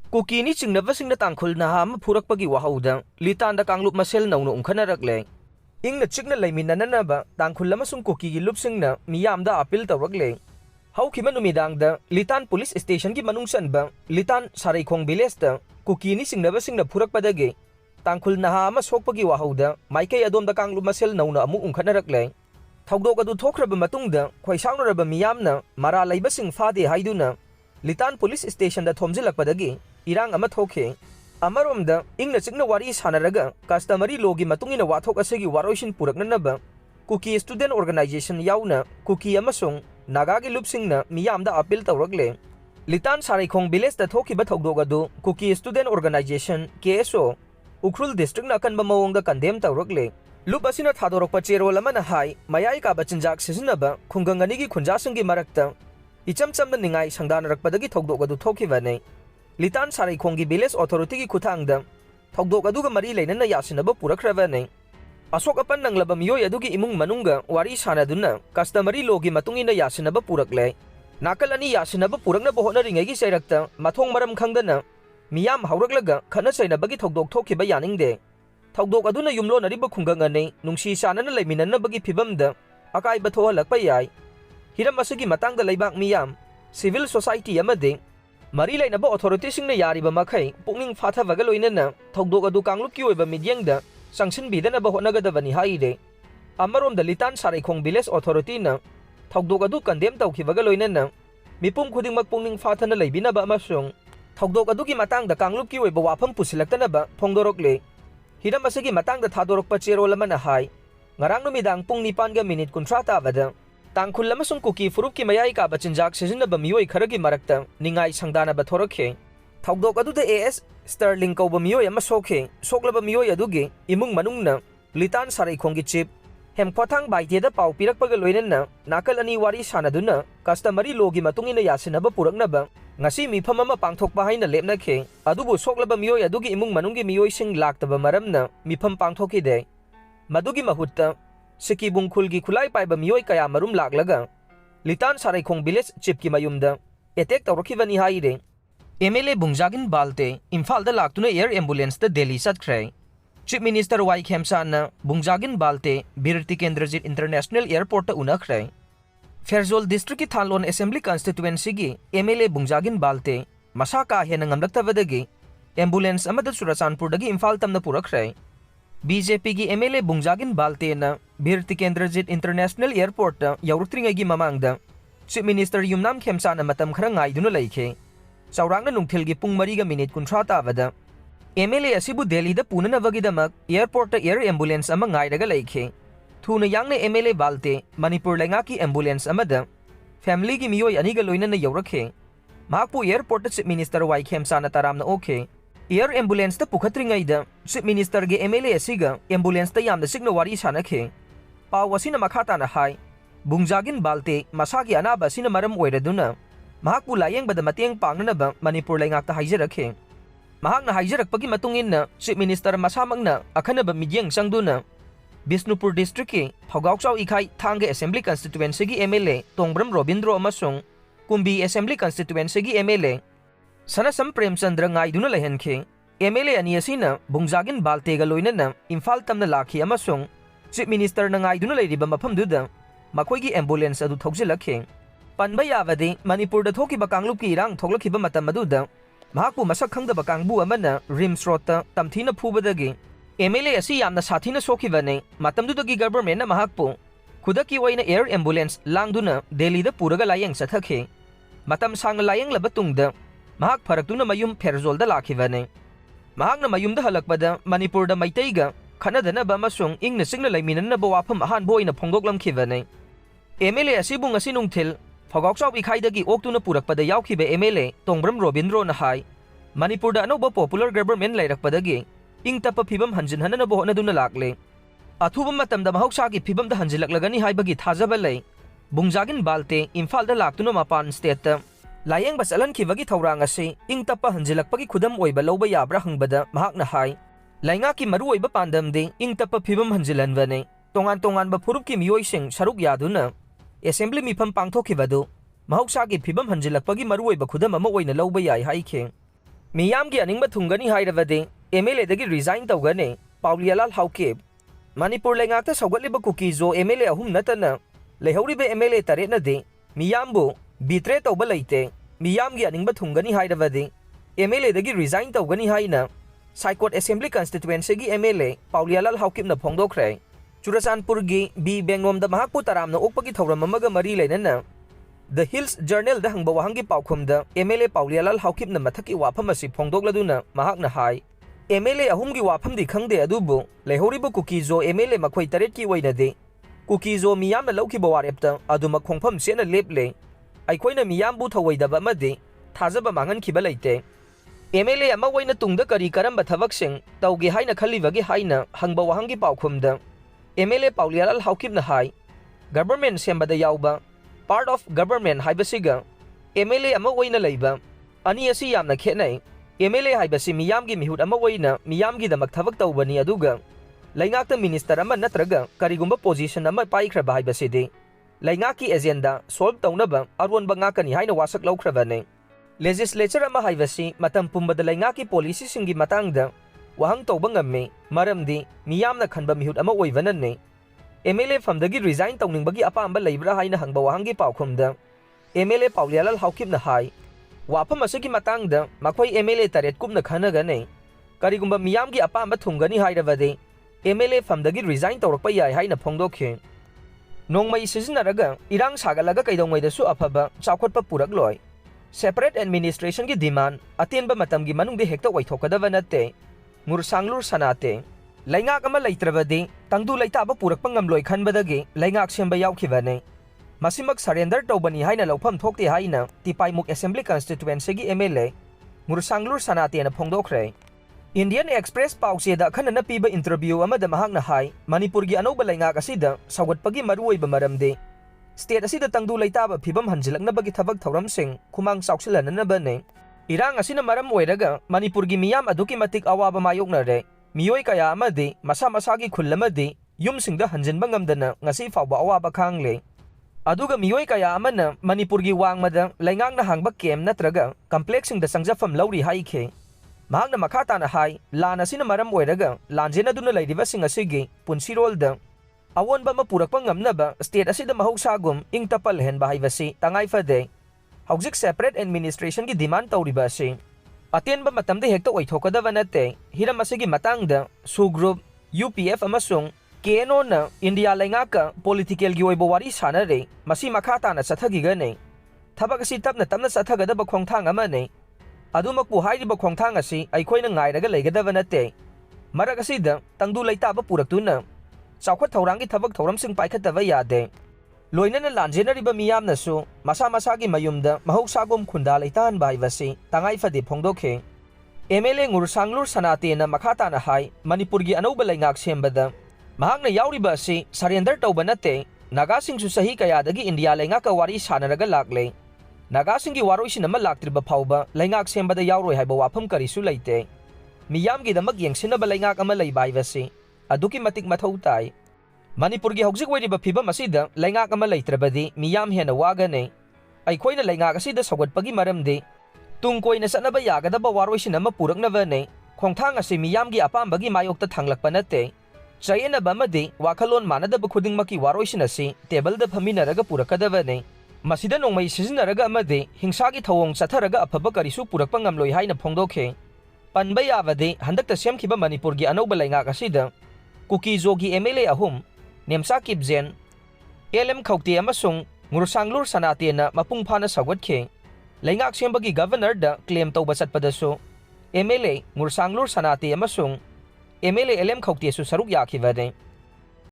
Kukini Chingnabasingna Tangkhul Naha Furakpagi Wahouda Litanda Kanglup Masel Nouna Ungkhatnarakle Ingna Chikna Leiminnanaba Tangkhul Amasung Kukigi Lupsingna Miyamda appeal Tourakli Haukiba numidangda Litan Police Station ki manungsanba Litan Saraikong Bilesta Kukini Chingnabasingna Furakpadagi Tangkhul Naha Sokpagi Wahouda Maikay Adom da Kanglup Masel Nouna amu Ungkhatnarakle Thogdok adu thokraba matungda khoisaunaraba miyamna mara laibasing fade haiduna Litan Police Station da thomjilakpadagi irang ama thokhe amaromda ingna chikna wari sanaraga customary logi matungina wathok asegi waroishin puraknanaba Kuki Student Organization yauna Kuki Amasung Nagagi Lupsingna Miyamda appeal Tourakli Litan Saraikong Village da thokiba thogdok adu Kuki Student Organization KSO Ukhrul District na kanba mawongda condemn Tourakli Lup asina thadorokpa cherol amana hai mayai ka bachinjak sizinaba khunganganigi khunjasunggi marakta ichamchamna ningai sangdanarakpadagi thogdok adu thokibane Litan Saraikonggi Village Authority gi khuthangda thogdok aduga mari leinana yasinaba purakhrabane asok apan nanglaba miyoi adugi imung manunga wari sanaduna customary logi matungina yasinaba purakle nakal ani yasinaba purakna bohona ringegi sairakta mathong maram khangdana miyam hauraklaga khana chainabagi thogdok thokiba yaningde Thogdok aduna yumlo nariba khungangane nungsi sanana leiminanabagi phibamda akai batho halakpa yai hiram asigi matangda leibak miyam civil society amade mari lainaba authority singna yariba makhai pukning phathabaga loinana thogdok adu Kanglup ki oiba midyangda sangsin bidanaba honagadabani haide amaromda Litan Saraikong Village Authority na thogdok adu condemn tawkhibaga loinana mipum khudingmak pukning phathana leibinaba amasung thogdok adugi matangda Kanglup ki oiba wafam pusilaktanaba phongdorokle Hiram asigi matangda thadorokpa cherol amana hai ngarang numidang pung 9:30 tabada Tangkhul amasung Kuki furup ki mayai ka bachinjak sizinaba miyoi kharagi marakta ningai sangdanaba thorakhe thogdok aduda AS Sterling kauba miyoi ama sokhe soklaba miyoi adugi imung manungna Litan Saraikonggi chief hemkwathang baiteda pau pirakpaga loinana nakal ani wari sanaduna customary logi matungina yasinaba puraknaba ngasi mifam ama pangthokpa haina lepnakhe adubu soklaba miyoi adugi imung manunggi miyoi sing laktaba maramna mifam pangthokide madugi mahutta siki bungkhulgi khulai paiba miyoi kaya marum laklaga Litan Saraikong Village chief ki mayumda attack tawrakhibani haire MLA Vungzagin Valte Imphalda Laktuna air ambulance da Delhi Chatkhre Chief Minister Y Khemsana Vungzagin Valte Birti Kendrajit International Airport ta Unnakhre Ferzol District ki Thanlon Assembly Constituency gi MLA Vungzagin Valte masaka hena ngamlaktabadagi ambulance amada Surachanpur dagi Imphal tamna purakre BJP gi MLA Vungzagin Valte na Birti Kendrajit International Airport ta yaurtringai gi mamangda Chief Minister Yumnam Khemsana matam khara ngaiduna leikhe chaurangna nungthil gi pung 3:30 tabada MLA asibu Delhi da punanabagi damak airport ta air ambulance ama ngairaga leikhe Thuna yangna MLA Valte Manipur Lengaki ambulance amada family gi miyoi aniga loinana yaurakhe mahakpu airport ta Chief Minister Y Khemsana taramna okhe air ambulance ta pukhatringaida Chief Minister ge MLA asiga ambulance ta yamda signa wari sanakhe paw asina makhata na hai Vungzagin Valte masagi anaba asina maram oiraduna mahakpu layengbada mateng pangnanaba Manipur Lengakta haijarakhe mahakna haijarakpagi matunginna Chief Minister masamangna akhanaba midyang sangduna Bisnupur District ki Phagaukchau Ikhai Thangge Assembly Constituency gi MLA Tongbram Robindro amasung Kumbi Assembly Constituency gi MLA Sanasam Premchandra ngaiduna lehenkhe MLA ani asina Vungzagin Valte ga loinana Imphal tamna lakhi amasung Chief Minister na ngaiduna leiriba mafamduda makhoi gi ambulance adu thokjilakhe panba yawade Manipur da thokiba Kanglup ki irang thoklakhiba matam aduda mahakpu masak khangdaba kangbu amana Rims Road ta tamthina phubadagi MLA asi yamna sathina sokhibane matamdudagi government na mahakpu khudaki waina air ambulance langduna Delhi da puraga layeng sathakhe matam sang layeng labatungda mahak pharaktuna mayum Ferzol da lakhibane mahakna mayum da halakpada Manipur da maitaiga khanadana ba masung ingna singna Leiminnanaba wafam ahan boina phongdoklamkhibane MLA asi bung asi nungthil Phagaukchau Ikhaidagi oktuna purakpada yaukhiba MLA Tongbram Robindro na hai Manipur da anoba popular government lairakpadagi ingtapa phibam hanjin hanana bohonaduna lakle athuba matamda mahausagi phibam da hanjilaklagani haibagi thajaba lei Vungzagin Valte Imphalda Laktuna mapan state ta layeng basalan khibagi thorang ase ingtapa hanjilakpagi khudam oiba loba yabra hangbada mahakna hai lainga ki maru oiba pandam de ingtapa phibam hanjilanwane tongan ba phurup ki miyoi sing saruk yaduna assembly mifam pangthokhibadu mahausagi phibam hanjilakpagi maru oiba khudam ama oina loba yai haikhe Miyamgi Aningba Thungani Hairabadi MLA dagi resign Tougani Paulialal Haukib Manipur Lengakta Sogaliba Kukizo MLA Ahum Natana Lehoribe MLA Taretnadi Miyambu Bitre Tobalaite Miyamgi Aningba Thungani Hairabadi MLA dagi resign Tougani Haina Saikot Assembly Constituency gi MLA Paulialal Haukib na Phongdokre Churasanpurgi B Bengom da Mahakpu Taramna Ukpagi Thauramamaga Mari Lenana The Hills Journal da hangba wahangi paukhumda MLA Paulialal Haukib na mathaki wafam asi phongdokladuna mahakna hai MLA ahumgi wafamdi khangde adubu lehoribu Kukizo MLA makhoi taret ki wainade Kukizo miyamna laukiba warepta aduma khongpham sena leple aikhoina miyambu thawaidaba amade thajaba mangankiba leite MLA ama waina tungda kari karamba thabaksing tauge haina khalibagi haina hangba wahangi paukhumda MLA Paulialal Haukib na hai government sembada yauba part of government haibasiga MLA ama waina leiba ani asi yamna khenai MLA haibasi miyamgi mihut ama waina miyamgi damak thabak tawbani aduga laingakta minister ama natraga karigumba position ama paikraba haibasidi laingaki agenda solve tawnaba arwonba ngakani haina wasak laukrabane legislature ama haibasi matam pumbada laingaki policy singi matangda wahang tawba ngamme maramdi miyamna khanba mihut ama oibanane MLA Famdagi resign tawningbagi apamba leibra haina hangba wahangi paukhumda MLA Paulialal Haukib na hai wafam asigi matangda makhoi MLA taret kupna khanagane karigumba miyamgi apamba thungani hairabade MLA Famdagi resign tawrakpa yai haina phongdokhe nongmai sizinaraga irang sagalaga kaidongmaidasu afaba chawkhotpa purakloi separate administration gi demand atenba matamgi manungde hekta waithokadaba natte ngursanglur sanate Laingak ama leitrabadi tangdu leitaba purakpa ngamloi khanbadagi laingak semba yaukibane masimak surrender tawbani haina laufam thokte haina Tipaimuk Assembly Constituency gi MLA Ngursanglur Sanate na phongdokre Indian Express pause da khanana piba interview amada mahakna hai Manipur gi anoba laingak asida sawatpagi maruoiba maramde state asida tangdu leitaba phibam hanjilaknabagi thabak thauramsing khumang chawsilananabane irang asina maram oiraga Manipur gi miyam aduki matik awaba mayoknare Miyoi kaya amadi masa masagi khullamadi yumsingda hanjinba ngamdana ngasi fawba awaba khangle aduga miyoi kaya amana Manipur gi wangmada laingangna hangba kem natraga complexing da sangjafam lauri haikhe mahakna makhata na hai lana sina maram oiraga lanjena duna leidiba singasigi punsirolda awonba ma purakpa ngamnaba state asida mahogsagum ingtapal henba haibasi tangai fade hauzik separate administration gi demand tawriba asi Atenba matamde hekta oithokadaba nate hiram asigi matangda su group UPF amasung KNO na India laingaka political gi oibo wari sanare masi makhata na sathagigane thabak asi tapna tamna sathagadaba khongthang amane adumakpu hairiba khongthang asi aikhoina ngairaga leigadaba nate marak asida tangdu leitaba puraktuna chawkhat thaurangi thabak thauramsing paikhataba yade Loinana lanjenariba miyamnasu masa masagi mayumda mahogsagum khunda leitan baibasi tangai fadi phongdokhe MLA Ngursanglur Sanate na makhata na hai Manipur gi anauba laingak sembada mahakna yauriba asi surrender tawba nate nagasing su sahi kayadagi India laingaka wari sanaraga lakle nagasing gi waroisin ama laktriba phauba laingak sembada yauroi haiba wafam karisu leite miyamgi damak yengsinaba laingak ama leibaibasi aduki matik mathau tai Manipur gi hauzik wairiba phibam asida laingak ama leitrabadi miyam hena wagane aikhoina laingak asida sawatpagi maramde tungkoina sanaba yagadaba waroisin ama puraknabane khongthang asi miyamgi apambagi mayokta thanglakpa nate chayena bamade wakhalon manadaba khudingmaki waroisin asi table da phaminaraga purakadabane masida nongmai sizinaraga amade hingsagi thawong chatharaga afaba karisu purakpa ngamloi haina phongdokhe panba yabade handakta semkhiba Manipur gi anoba laingak asida Kukizo gi MLA ahum Nemsa Kibzen LM Khawte amasung Ngursanglur Sanate na mapung phana sawatke laingak sembagi governor da claim tawba satpadasu MLA Ngursanglur Sanate amasung MLA LM Khawte su saruk yakhibane